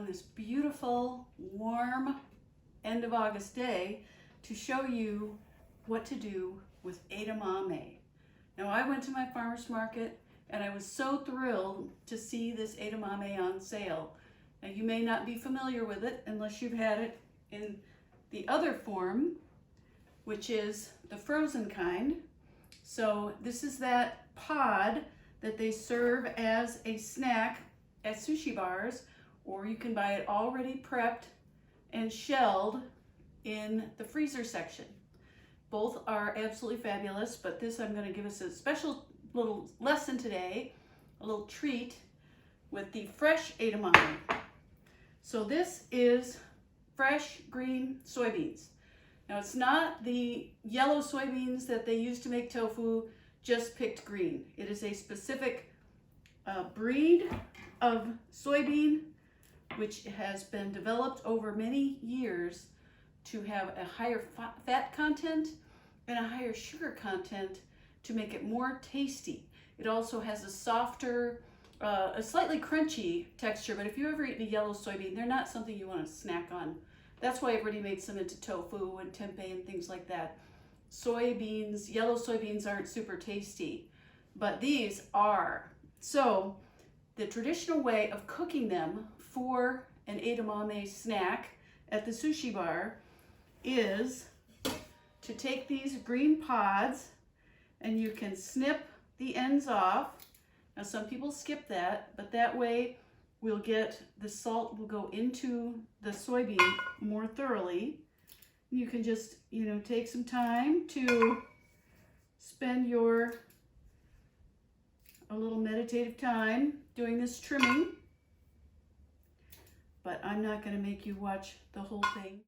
on this beautiful, warm, end of August day to show you what to do with edamame. Now, I went to my farmer's market and I was so thrilled to see this edamame on sale. Now, you may not be familiar with it unless you've had it in the other form, which is the frozen kind. So this is that pod that they serve as a snack at sushi bars, or you can buy it already prepped and shelled in the freezer section. Both are absolutely fabulous, but this I'm going to give us a special little lesson today, a little treat with the fresh edamame. So this is fresh green soybeans. Now, it's not the yellow soybeans that they use to make tofu, just picked green. It is a specific breed of soybean which has been developed over many years to have a higher fat content and a higher sugar content to make it more tasty. It also has a softer, a slightly crunchy texture, but if you ever eat a yellow soybean, they're not something you want to snack on. That's why everybody makes them into tofu and tempeh and things like that. Soybeans, yellow soybeans aren't super tasty, but these are. So the traditional way of cooking them for an edamame snack at the sushi bar is to take these green pods and you can snip the ends off. Now, some people skip that, but that way we'll get the salt will go into the soybean more thoroughly. You can just, take some time to spend a little meditative time doing this trimming, but I'm not going to make you watch the whole thing.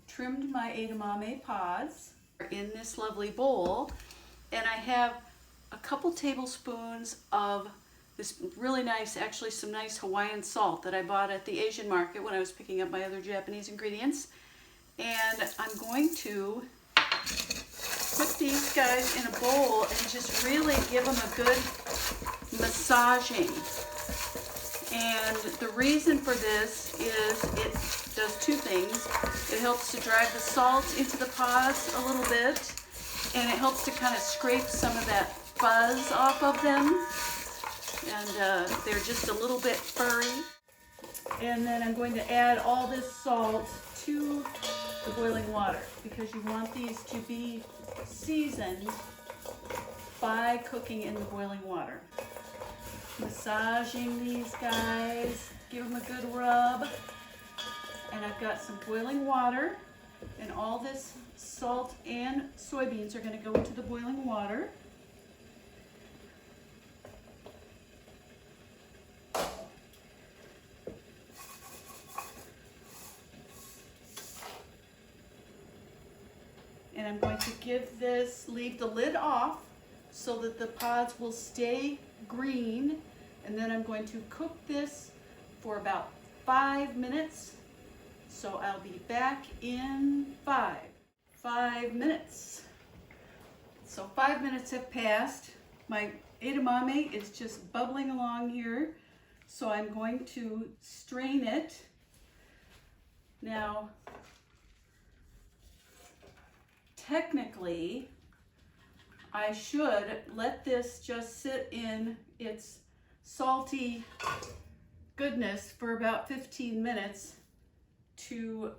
Trimmed my edamame pods in this lovely bowl, and I have a couple tablespoons of this really nice, actually some nice Hawaiian salt that I bought at the Asian market when I was picking up my other Japanese ingredients. And I'm going to put these guys in a bowl and just really give them a good massaging. And the reason for this is it does two things. It helps to drive the salt into the pods a little bit, and it helps to kind of scrape some of that fuzz off of them. And they're just a little bit furry. And then I'm going to add all this salt to the boiling water because you want these to be seasoned by cooking in the boiling water. Massaging these guys, give them a good rub. And I've got some boiling water, and all this salt and soybeans are going to go into the boiling water. And I'm going to leave the lid off so that the pods will stay green. And then I'm going to cook this for about 5 minutes. So I'll be back in 5 minutes. So 5 minutes have passed. My edamame is just bubbling along here. So I'm going to strain it. Now, technically, I should let this just sit in its salty goodness for about 15 minutes to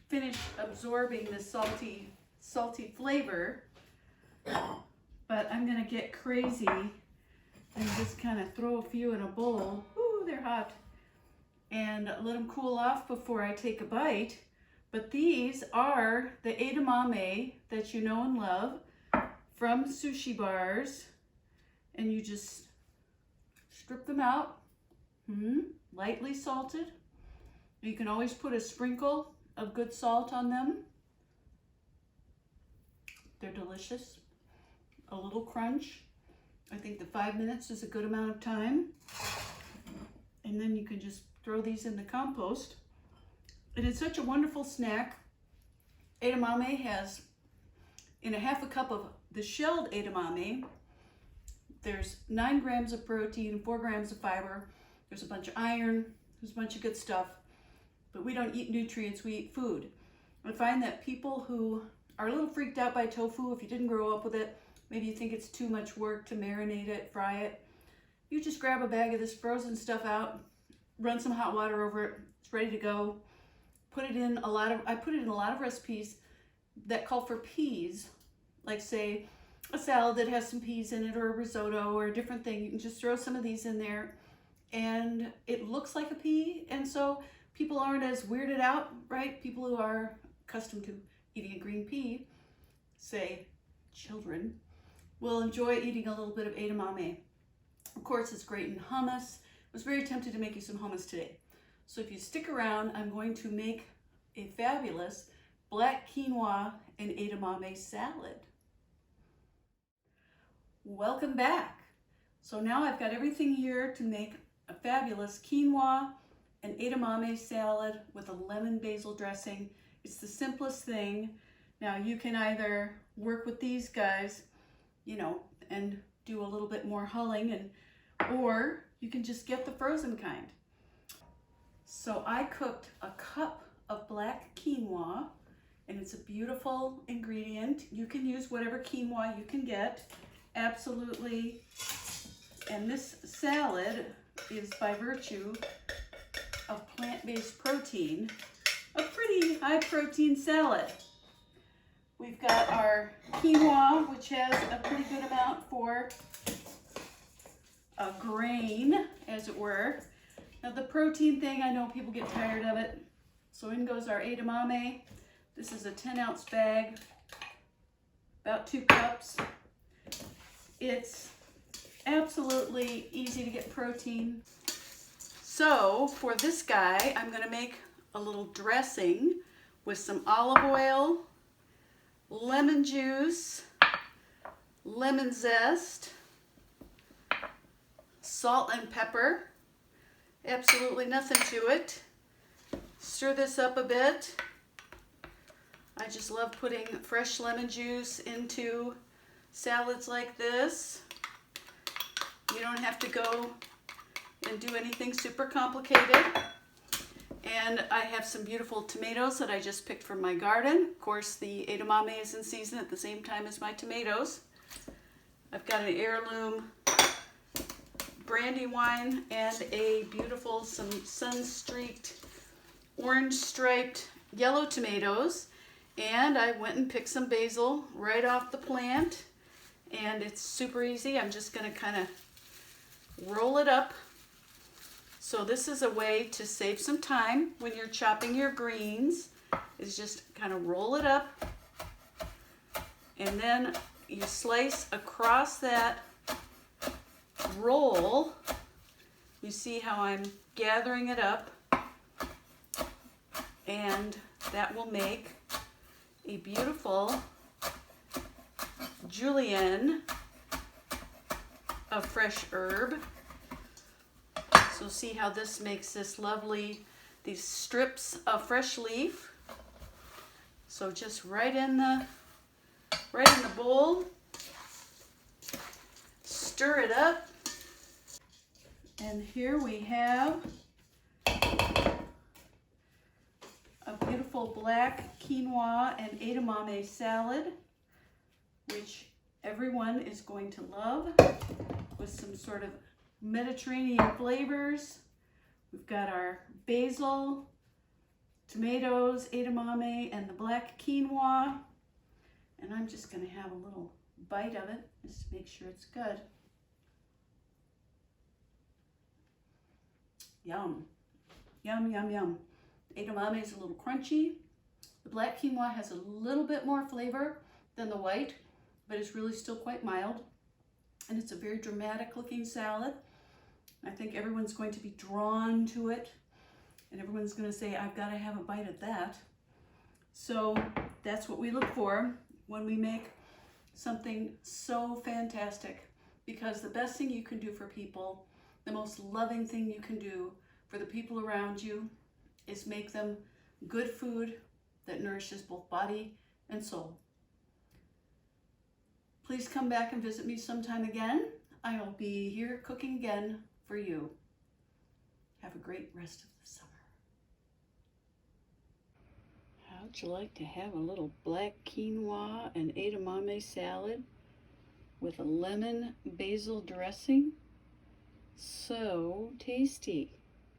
finish absorbing the salty flavor. But I'm gonna get crazy and just kind of throw a few in a bowl. Ooh, they're hot. And let them cool off before I take a bite. But these are the edamame that you know and love from sushi bars. And you just strip them out, lightly salted. You can always put a sprinkle of good salt on them. They're delicious. A little crunch. I think the 5 minutes is a good amount of time. And then you can just throw these in the compost. And it's such a wonderful snack. Edamame has In a half a cup of the shelled edamame, there's 9 grams of protein, 4 grams of fiber. There's a bunch of iron, there's a bunch of good stuff. But we don't eat nutrients, we eat food. I find that people who are a little freaked out by tofu, if you didn't grow up with it, maybe you think it's too much work to marinate it, fry it, you just grab a bag of this frozen stuff out, run some hot water over it, it's ready to go. Put it in I put it in a lot of recipes that call for peas, like say a salad that has some peas in it, or a risotto, or a different thing. You can just throw some of these in there and it looks like a pea, and so people aren't as weirded out, right? People who are accustomed to eating a green pea, say children, will enjoy eating a little bit of edamame. Of course, it's great in hummus. I was very tempted to make you some hummus today. So if you stick around, I'm going to make a fabulous black quinoa and edamame salad. Welcome back. So now I've got everything here to make a fabulous quinoa and edamame salad with a lemon basil dressing. It's the simplest thing. Now you can either work with these guys, you know, and do a little bit more hulling, or you can just get the frozen kind. So I cooked a cup of black quinoa, and it's a beautiful ingredient. You can use whatever quinoa you can get, absolutely. And this salad is by virtue of plant-based protein, a pretty high protein salad. We've got our quinoa, which has a pretty good amount for a grain, as it were. Now the protein thing, I know people get tired of it. So in goes our edamame. This is a 10-ounce bag, about 2 cups. It's absolutely easy to get protein. So for this guy, I'm gonna make a little dressing with some olive oil, lemon juice, lemon zest, salt and pepper, absolutely nothing to it. Stir this up a bit. I just love putting fresh lemon juice into salads like this. You don't have to go and do anything super complicated. And I have some beautiful tomatoes that I just picked from my garden. Of course, the edamame is in season at the same time as my tomatoes. I've got an heirloom brandy wine and a beautiful, some sun-streaked, orange-striped yellow tomatoes. And I went and picked some basil right off the plant. And it's super easy. I'm just gonna kind of roll it up. So this is a way to save some time when you're chopping your greens, is just kind of roll it up, and then you slice across that roll. You see how I'm gathering it up, and that will make a beautiful julienne of fresh herb. So see how this makes this lovely, these strips of fresh leaf. So just right in the bowl, stir it up, and here we have a beautiful black quinoa and edamame salad, which everyone is going to love, with some sort of Mediterranean flavors. We've got our basil, tomatoes, edamame, and the black quinoa. And I'm just going to have a little bite of it just to make sure it's good. Yum. Yum, yum, yum. The edamame is a little crunchy. The black quinoa has a little bit more flavor than the white, but it's really still quite mild. And it's a very dramatic looking salad. I think everyone's going to be drawn to it, and everyone's going to say, I've got to have a bite of that. So that's what we look for when we make something so fantastic, because the best thing you can do for people, the most loving thing you can do for the people around you, is make them good food that nourishes both body and soul. Please come back and visit me sometime again. I will be here cooking again for you. Have a great rest of the summer. How'd you like to have a little black quinoa and edamame salad with a lemon basil dressing? So tasty.